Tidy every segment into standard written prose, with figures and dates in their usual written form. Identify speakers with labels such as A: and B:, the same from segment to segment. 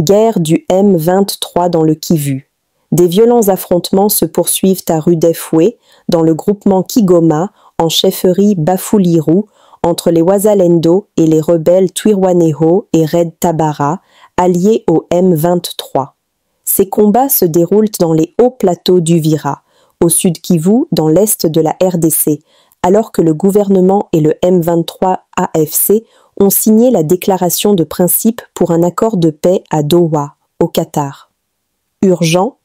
A: Guerre du M23 dans le Kivu. Des violents affrontements se poursuivent à Rudefoué, dans le groupement Kigoma, en chefferie Bafouliru, entre les Wazalendo et les rebelles Twirwaneho et Red Tabara, alliés au M23. Ces combats se déroulent dans les hauts plateaux d'Uvira, au sud Kivu, dans l'est de la RDC, alors que le gouvernement et le M23 AFC ont signé la déclaration de principe pour un accord de paix à Doha, au Qatar. Urgent,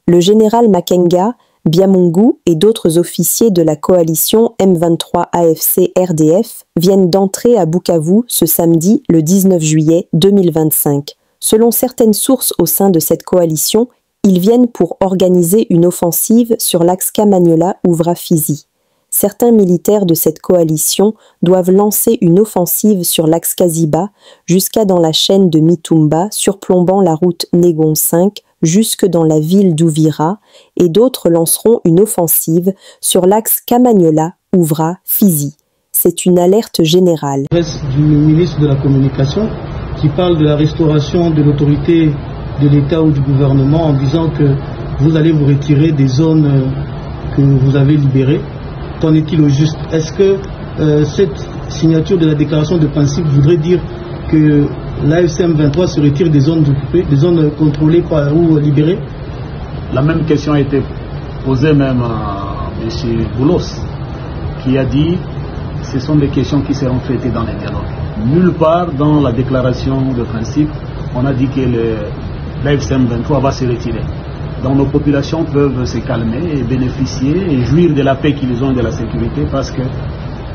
A: le général Makenga, Biamungu et d'autres officiers de la coalition M23 AFC RDF viennent d'entrer à Bukavu ce samedi, le 19 juillet 2025. Selon certaines sources au sein de cette coalition, ils viennent pour organiser une offensive sur l'axe Kamanyola-Ouvra-Fizi. Certains militaires de cette coalition doivent lancer une offensive sur l'axe Kaziba jusqu'à dans la chaîne de Mitumba, surplombant la route Négon 5 jusque dans la ville d'Uvira, et d'autres lanceront une offensive sur l'axe Kamanyola-Ouvra-Fizi. C'est une alerte générale.
B: Du ministre de la Communication qui parle de la restauration de l'autorité de l'État ou du gouvernement en disant que vous allez vous retirer des zones que vous avez libérées. Qu'en est-il au juste? Est-ce que cette signature de la déclaration de principe voudrait dire que l'AFC M23 se retire des zones occupées, des zones contrôlées ou libérées?
C: La même question a été posée même à M. Boulos, qui a dit que ce sont des questions qui seront traitées dans les dialogues. Nulle part dans la déclaration de principe, on a dit que l'AFC M23 va se retirer. Donc nos populations peuvent se calmer et bénéficier et jouir de la paix qu'ils ont et de la sécurité parce que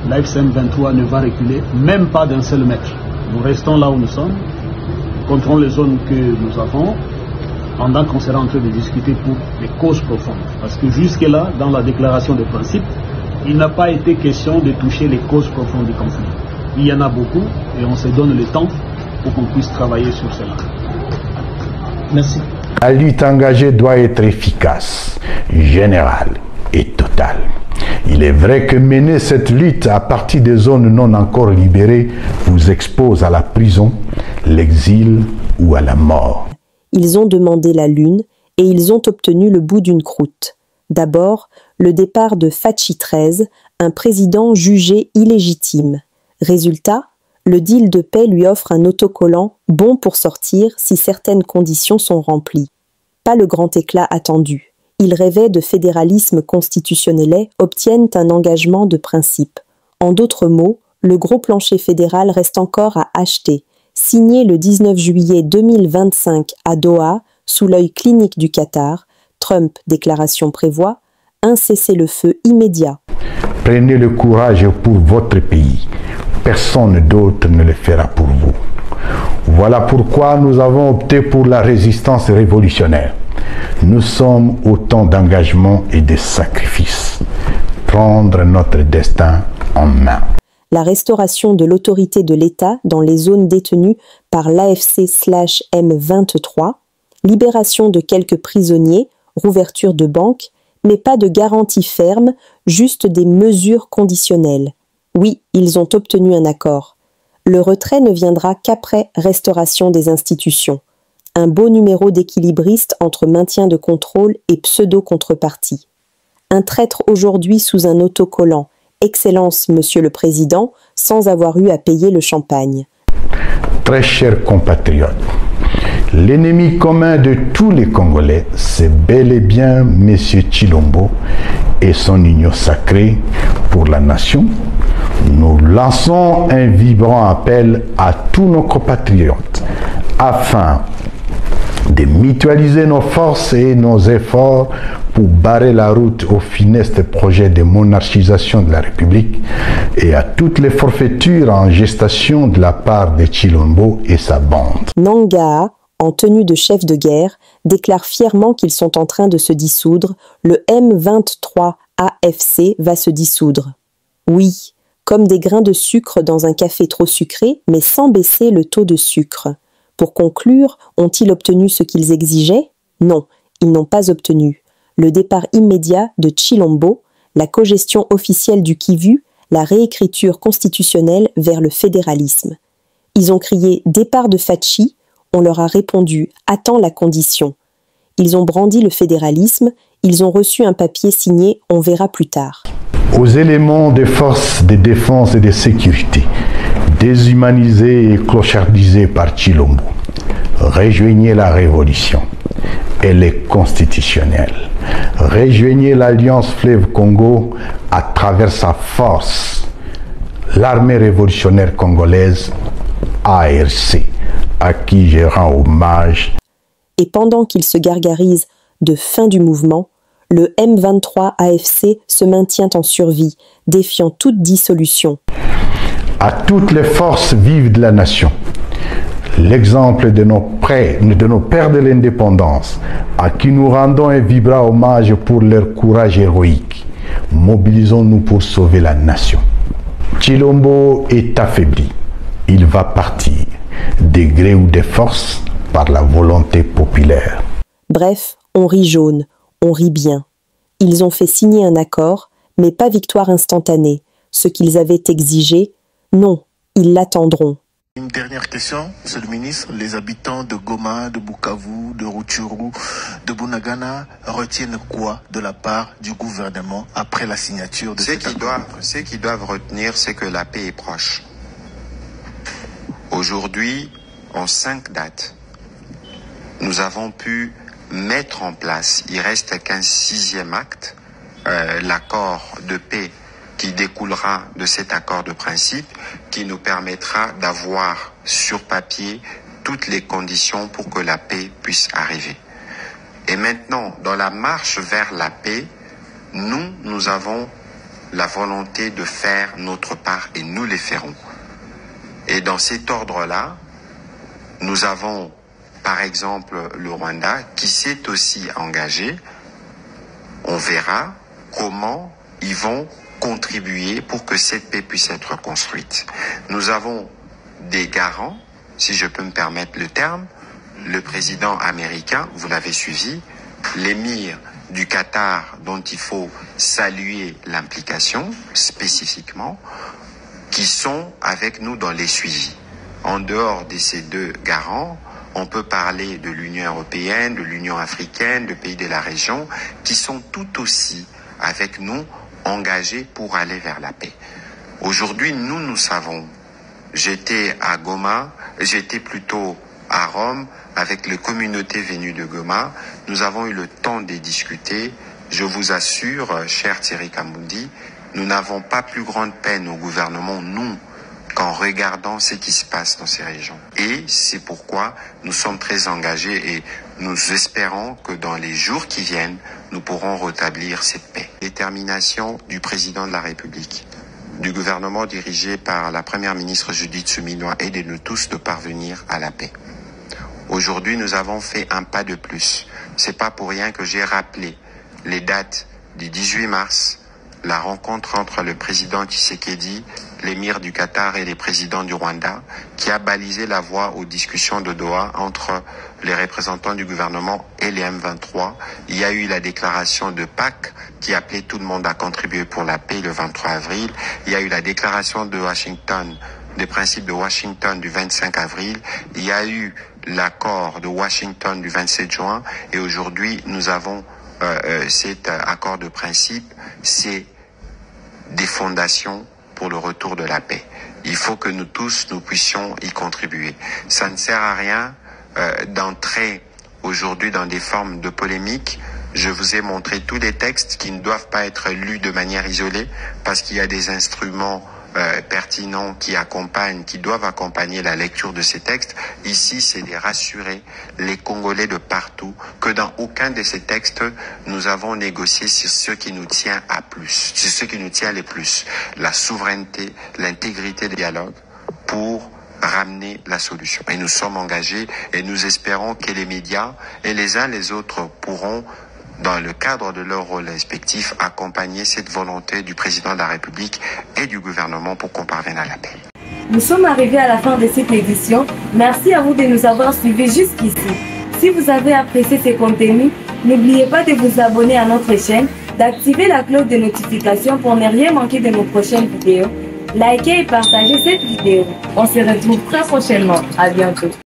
C: l'AFC M23 ne va reculer même pas d'un seul mètre. Nous restons là où nous sommes, nous contrôlons les zones que nous avons pendant qu'on sera en train de discuter pour les causes profondes. Parce que jusque-là, dans la déclaration de principe, il n'a pas été question de toucher les causes profondes du conflit. Il y en a beaucoup et on se donne le temps pour qu'on puisse travailler sur cela.
B: Merci.
D: La lutte engagée doit être efficace, générale et totale. Il est vrai que mener cette lutte à partir des zones non encore libérées vous expose à la prison, l'exil ou à la mort.
A: Ils ont demandé la lune et ils ont obtenu le bout d'une croûte. D'abord, le départ de Fachi 13, un président jugé illégitime. Résultat, le deal de paix lui offre un autocollant bon pour sortir si certaines conditions sont remplies. Pas le grand éclat attendu. Il rêvait de fédéralisme constitutionnel, obtiennent un engagement de principe. En d'autres mots, le gros plancher fédéral reste encore à acheter. Signé le 19 juillet 2025 à Doha, sous l'œil clinique du Qatar, Trump, déclaration prévoit, un cessez-le-feu immédiat.
D: Prenez le courage pour votre pays. Personne d'autre ne le fera pour vous. Voilà pourquoi nous avons opté pour la résistance révolutionnaire. Nous sommes au temps d'engagement et de sacrifice. Prendre notre destin en main.
A: La restauration de l'autorité de l'État dans les zones détenues par l'AFC/M23, libération de quelques prisonniers, rouverture de banques, mais pas de garantie ferme, juste des mesures conditionnelles. Oui, ils ont obtenu un accord. Le retrait ne viendra qu'après restauration des institutions. Un beau numéro d'équilibriste entre maintien de contrôle et pseudo-contrepartie. Un traître aujourd'hui sous un autocollant. Excellence, Monsieur le Président, sans avoir eu à payer le champagne.
D: Très chers compatriotes, l'ennemi commun de tous les Congolais, c'est bel et bien M. Tshilombo et son union sacrée pour la nation. Nous lançons un vibrant appel à tous nos compatriotes afin de mutualiser nos forces et nos efforts pour barrer la route au funeste projet de monarchisation de la République et à toutes les forfaitures en gestation de la part de Tshilombo et sa bande.
A: Nangaa, en tenue de chef de guerre, déclare fièrement qu'ils sont en train de se dissoudre. Le M23 AFC va se dissoudre. Oui, comme des grains de sucre dans un café trop sucré, mais sans baisser le taux de sucre. Pour conclure, ont-ils obtenu ce qu'ils exigeaient? Non, ils n'ont pas obtenu. Le départ immédiat de Tshilombo, la cogestion officielle du Kivu, la réécriture constitutionnelle vers le fédéralisme. Ils ont crié « Départ de Fachi », on leur a répondu « Attends la condition ». Ils ont brandi le fédéralisme, ils ont reçu un papier signé « On verra plus tard ».
D: Aux éléments des forces de défense et de sécurité, déshumanisés et clochardisés par Tshilombo, rejoignez la révolution. Elle est constitutionnelle. Rejoignez l'Alliance Fleuve Congo à travers sa force. L'armée révolutionnaire congolaise, ARC, à qui je rends hommage.
A: Et pendant qu'ils se gargarisent de fin du mouvement, le M23 AFC se maintient en survie, défiant toute dissolution.
D: À toutes les forces vives de la nation, l'exemple de nos pères de l'indépendance, à qui nous rendons un vibrant hommage pour leur courage héroïque, mobilisons-nous pour sauver la nation. Tshilombo est affaibli, il va partir, de gré ou de force, par la volonté populaire.
A: Bref, on rit jaune, on rit bien. Ils ont fait signer un accord, mais pas victoire instantanée. Ce qu'ils avaient exigé, non, ils l'attendront.
E: Une dernière question, Monsieur le ministre. Les habitants de Goma, de Bukavu, de Rutshuru, de Bunagana retiennent quoi de la part du gouvernement après la signature de cet accord?
F: Ce qu'ils doivent retenir, c'est que la paix est proche. Aujourd'hui, en 5 dates, nous avons pu mettre en place, il reste qu'un 6e acte, l'accord de paix qui découlera de cet accord de principe, qui nous permettra d'avoir sur papier toutes les conditions pour que la paix puisse arriver. Et maintenant, dans la marche vers la paix, nous avons la volonté de faire notre part et nous les ferons. Et dans cet ordre-là, nous avons par exemple le Rwanda qui s'est aussi engagé. On verra comment ils vont contribuer pour que cette paix puisse être construite. Nous avons des garants, si je peux me permettre le terme, le président américain, vous l'avez suivi, l'émir du Qatar dont il faut saluer l'implication spécifiquement, qui sont avec nous dans les suivis. En dehors de ces 2 garants, on peut parler de l'Union européenne, de l'Union africaine, de pays de la région, qui sont tout aussi avec nous engagés pour aller vers la paix. Aujourd'hui, nous savons, j'étais à Goma, j'étais plutôt à Rome, avec les communautés venues de Goma, nous avons eu le temps de discuter. Je vous assure, cher Thierry Kamundi, nous n'avons pas plus grande peine au gouvernement, nous, qu'en regardant ce qui se passe dans ces régions. Et c'est pourquoi nous sommes très engagés et nous espérons que dans les jours qui viennent, nous pourrons rétablir cette paix. Détermination du président de la République, du gouvernement dirigé par la première ministre Judith Suminwa et de nous tous de parvenir à la paix. Aujourd'hui, nous avons fait un pas de plus. C'est pas pour rien que j'ai rappelé les dates du 18 mars, la rencontre entre le président Tshisekedi, l'émir du Qatar et les présidents du Rwanda, qui a balisé la voie aux discussions de Doha entre les représentants du gouvernement et les M23. Il y a eu la déclaration de Pâques qui appelait tout le monde à contribuer pour la paix le 23 avril. Il y a eu la déclaration de Washington, des principes de Washington du 25 avril. Il y a eu l'accord de Washington du 27 juin. Et aujourd'hui, nous avons cet accord de principe. C'est des fondations pour le retour de la paix. Il faut que nous tous, nous puissions y contribuer. Ça ne sert à rien d'entrer aujourd'hui dans des formes de polémique. Je vous ai montré tous les textes qui ne doivent pas être lus de manière isolée parce qu'il y a des instruments pertinents qui doivent accompagner la lecture de ces textes. Ici, c'est de rassurer les Congolais de partout que dans aucun de ces textes, nous avons négocié sur ce qui nous tient à plus, sur ce qui nous tient le plus, la souveraineté, l'intégrité du dialogue pour ramener la solution. Et nous sommes engagés et nous espérons que les médias et les uns les autres pourront, dans le cadre de leur rôle respectif, accompagner cette volonté du président de la République et du gouvernement pour qu'on parvienne à la paix.
G: Nous sommes arrivés à la fin de cette édition. Merci à vous de nous avoir suivis jusqu'ici. Si vous avez apprécié ces contenus, n'oubliez pas de vous abonner à notre chaîne, d'activer la cloche de notification pour ne rien manquer de nos prochaines vidéos. likez et partagez cette vidéo. On se retrouve très prochainement. À bientôt.